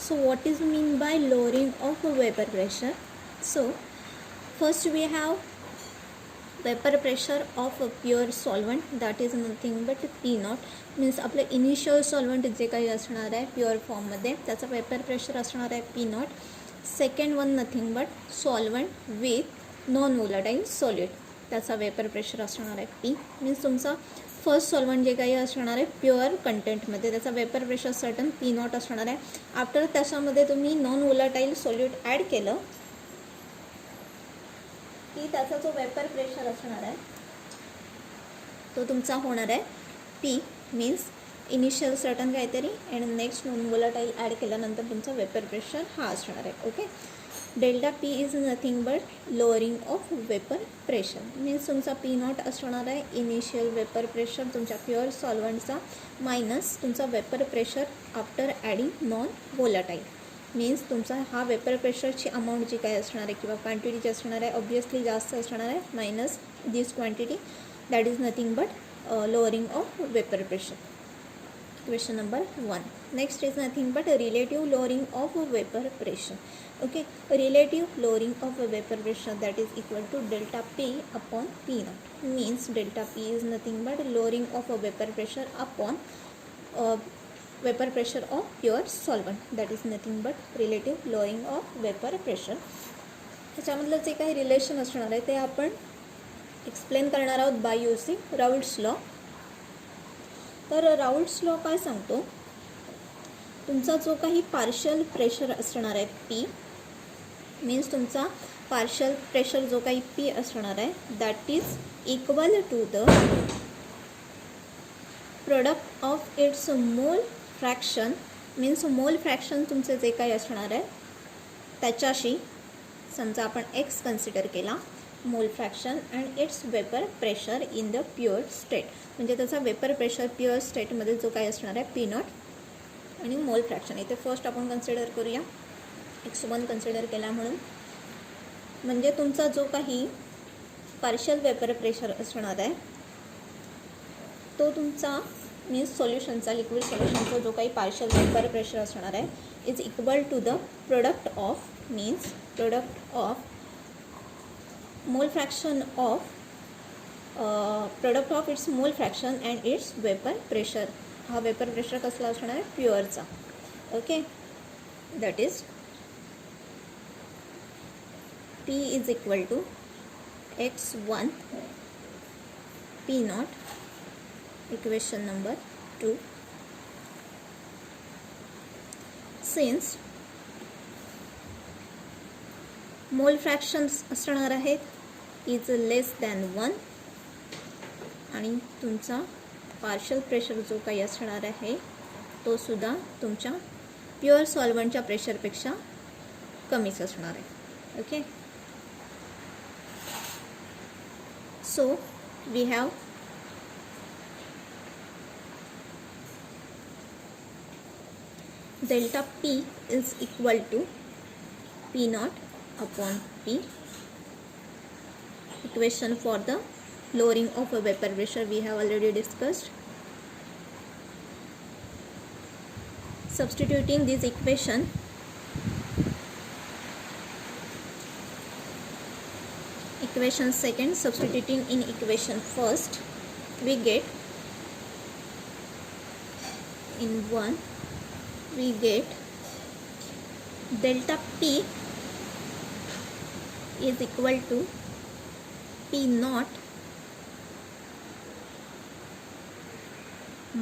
So what is mean by lowering of vapor pressure? So first we have vapor pressure of a pure solvent, that is nothing but P naught. Means आपलं initial solvent जे काही असणार आहे pure फॉर्ममध्ये त्याचा vapour pressure असणार आहे P not. Second one nothing but solvent with non volatile solid, त्याचा vapour pressure असणार आहे पी. मीन्स तुमचा फर्स्ट सॉल्वंट जे काही असणार आहे प्युअर कंटेंटमध्ये त्याचा vapour pressure certain P not असणार आहे. आफ्टर त्याच्यामध्ये तुम्ही नॉन वोलाटाईल सॉलिड ॲड केलं की त्याचा जो वेपर प्रेशर असणार आहे तो तुमचा होणार आहे पी. मीन्स इनिशियल सर्टन काहीतरी and next non volatile add केल्यानंतर तुमचा वेपर प्रेशर हा असणार आहे. Okay. Delta P is nothing but lowering of vapour pressure. Means तुमचा पी नॉट असणार आहे इनिशियल वेपर प्रेशर तुमच्या प्युअर सॉल्वंटचा मायनस तुमचा vapour pressure after adding non volatile. Means तुमचा हा वेपर प्रेशरची अमाऊंट जी काय असणार आहे किंवा क्वांटिटी जी असणार आहे ऑब्वियसली जास्त असणार आहे minus this quantity, that is nothing but lowering of vapor pressure. Question number 1. Next is nothing but a relative lowering of vapor pressure. Okay, relative lowering of vapor pressure, that is equal to delta P upon P naught. Means delta P is nothing but lowering of vapor pressure upon vapor pressure of pure solvent, that is nothing but relative lowering of vapor pressure. त्याच्यामधलं जे काही relation असणार आहे ते आपण explain करणार आहोत by using राऊल्ट्स law. तर राऊल्ट्स law काय सांगतो, तुमचा जो काही पार्शियल प्रेशर असणार आहे पी, मीन्स तुमचा पार्शियल प्रेशर जो काही पी असणार आहे that is equal to the product of its mole fraction. Means mole fraction तुमचे जे काही असणार आहे त्याच्याशी समजा आपण एक्स कन्सिडर केला मोल fraction and its vapour pressure in the pure state, म्हणजे त्याचा वेपर प्रेशर प्युअर स्टेटमध्ये जो काही असणार आहे पी नॉट आणि मोल फ्रॅक्शन. इथे फर्स्ट आपण कन्सिडर करूया x1 कन्सिडर केला म्हणून, म्हणजे तुमचा जो काही पार्शियल वेपर प्रेशर असणार आहे तो तुमचा मीन्स सोल्युशनचा लिक्विड सोल्युशनचा जो काही पार्शियल वेपर प्रेशर असणार आहे is equal to the product of means product of mole fraction of product of its mole fraction and its vapour pressure. हा वेपर प्रेशर कसला असणार आहे प्युअरचा. Okay, that is P is equal to x1 P naught. Equation number 2. Since mole fractions असणार आहेत is less than 1 आणि तुमचा partial pressure जो काही असणार आहे तो सुद्धा तुमच्या प्युअर सॉल्वंटच्या प्रेशरपेक्षा कमीच असणार आहे. Okay, so we have delta P is equal to P naught upon P. Equation for the lowering of a vapor pressure we have already discussed. Substituting this equation, equation second substituting in equation first, we get in 1 we get delta P is equal to P naught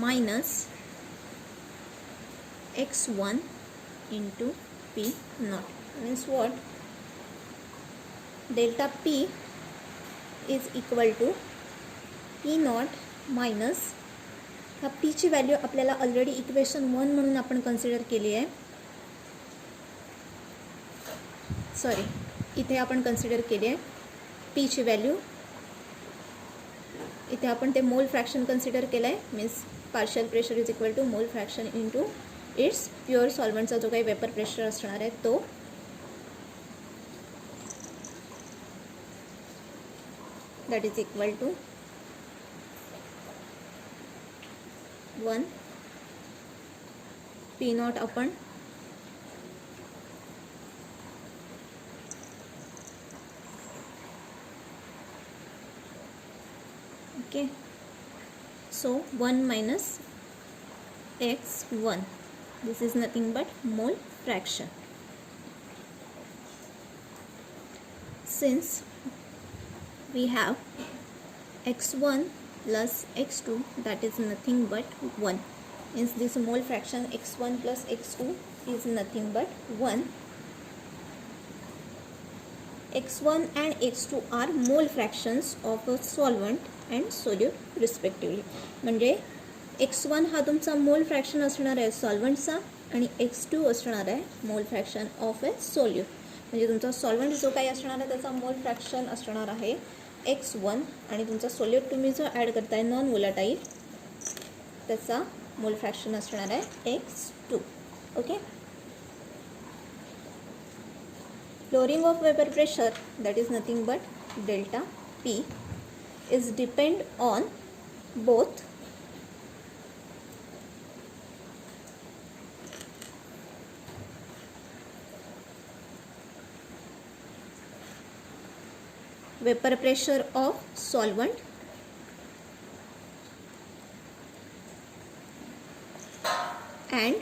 minus x1 into P naught. Means what? Delta P is equal to P naught minus, हा पीची value आपल्याला already equation 1 म्हणून आपण consider केली आहे. Sorry, इथे आपण consider केली आहे पीची व्हॅल्यू. इथे आपण ते मोल फ्रॅक्शन कन्सिडर केलं आहे. Means partial pressure is equal to mole fraction into its pure सॉल्वंटचा जो काही वेपर प्रेशर असणार आहे तो. That is equal to 1 P naught upon Okay, so 1 minus x1, this is nothing but mole fraction. Since we have x1 plus x2, that is nothing but 1, means this mole fraction x1 plus x2 is nothing but 1. x1 and x2 are mole fractions of a solvent and solute respectively. म्हणजे x1 हा तुमचा मोल fraction असणार आहे सॉल्वंटचा आणि x2 असणार आहे मोल fraction of A solute. म्हणजे तुमचा सॉल्वंट जो काही असणार आहे त्याचा मोल फ्रॅक्शन असणार आहे x1 आणि तुमचा सोल्यूट तुम्ही जो ॲड करताय नॉन वोलाटाईल त्याचा मोल फ्रॅक्शन असणार आहे x2. Okay, lowering of vapor pressure, that is nothing but delta P, is depend on both vapor pressure of solvent and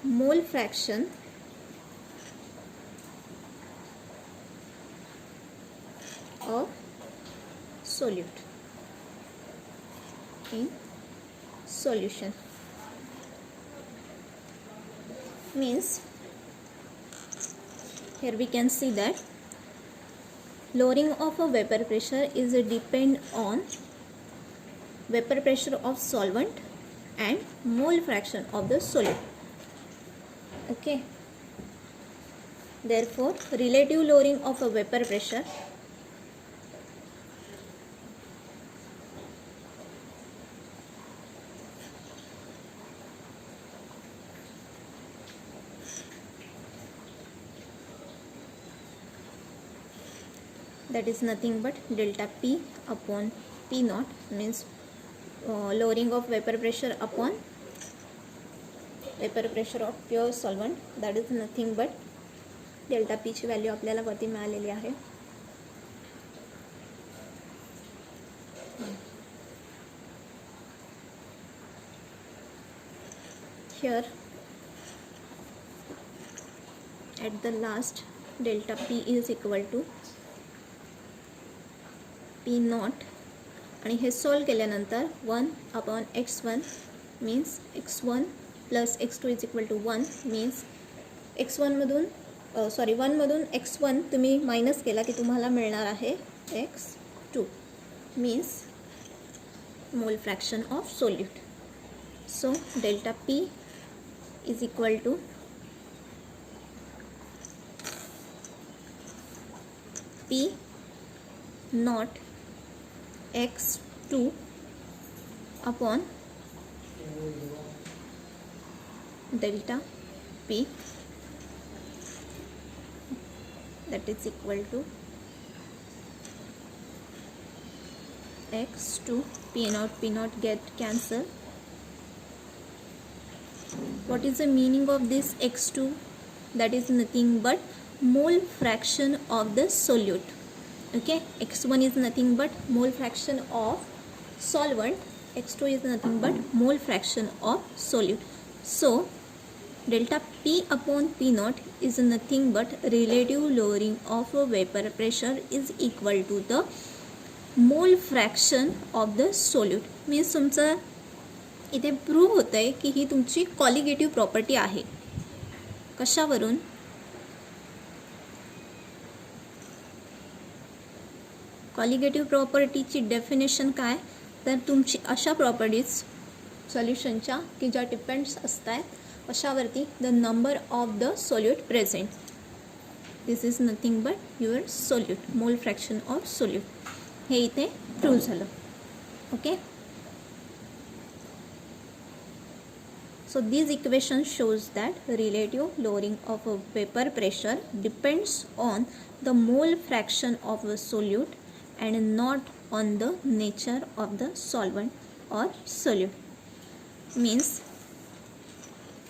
mole fraction of solute in solution. Means here we can see that lowering of a vapor pressure is depend on vapor pressure of solvent and mole fraction of the solute. Okay, therefore relative lowering of a vapor pressure that is nothing but delta P upon P naught, means lowering of vapor pressure upon vapor pressure of pure solvent, that is nothing but delta P ची value आपल्याला वरती मिळालेली आहे. Here at the last delta P is equal to P naught आणि हे solve केल्यानंतर 1 upon x1 means x1 plus x2 is equal to 1, means x1 मधून 1 मधून x1 तुम्ही मायनस केला की तुम्हाला मिळणार आहे x2, means mole fraction of solute. So delta P is equal to P naught x2 upon delta P, that is equal to x2 P naught get cancel. What is the meaning of this x2? That is nothing but mole fraction of the solute. Okay, x1 is nothing but mole fraction of solvent, x2 is nothing but mole fraction of solute. So delta P upon P naught is nothing but relative lowering of a vapor pressure is equal to the mole fraction of the solute. means तुमचं इथे prove होतं आहे की ही तुमची colligative property आहे. कशावरून? Colligative प्रॉपर्टीची definition काय, तर तुमची अशा प्रॉपर्टीज सॉल्युशनच्या की ज्या डिपेंड्स असतात कशावरती, the number of the solute present. This is nothing but your solute, mole fraction of solute. हे इथे प्रूव्ह झालं. ओके, so this equation shows that relative lowering of a vapor pressure depends on the mole fraction of a solute and not on the nature of the solvent or solute. Means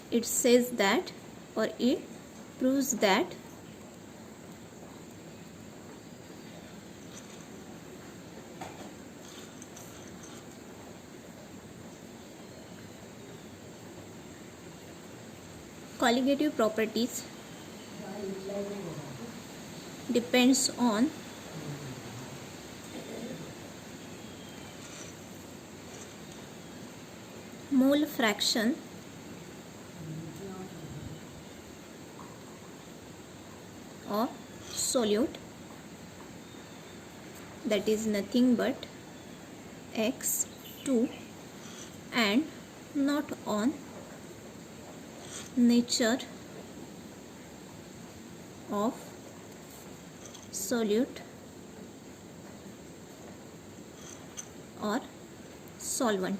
it says that, or it proves that colligative properties depends on mole fraction of solute, that is nothing but X2, and not on nature of solute or solvent.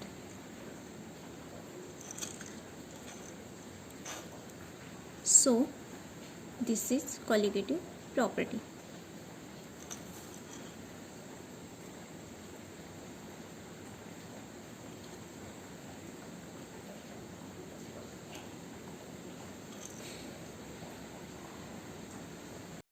So this is colligative property.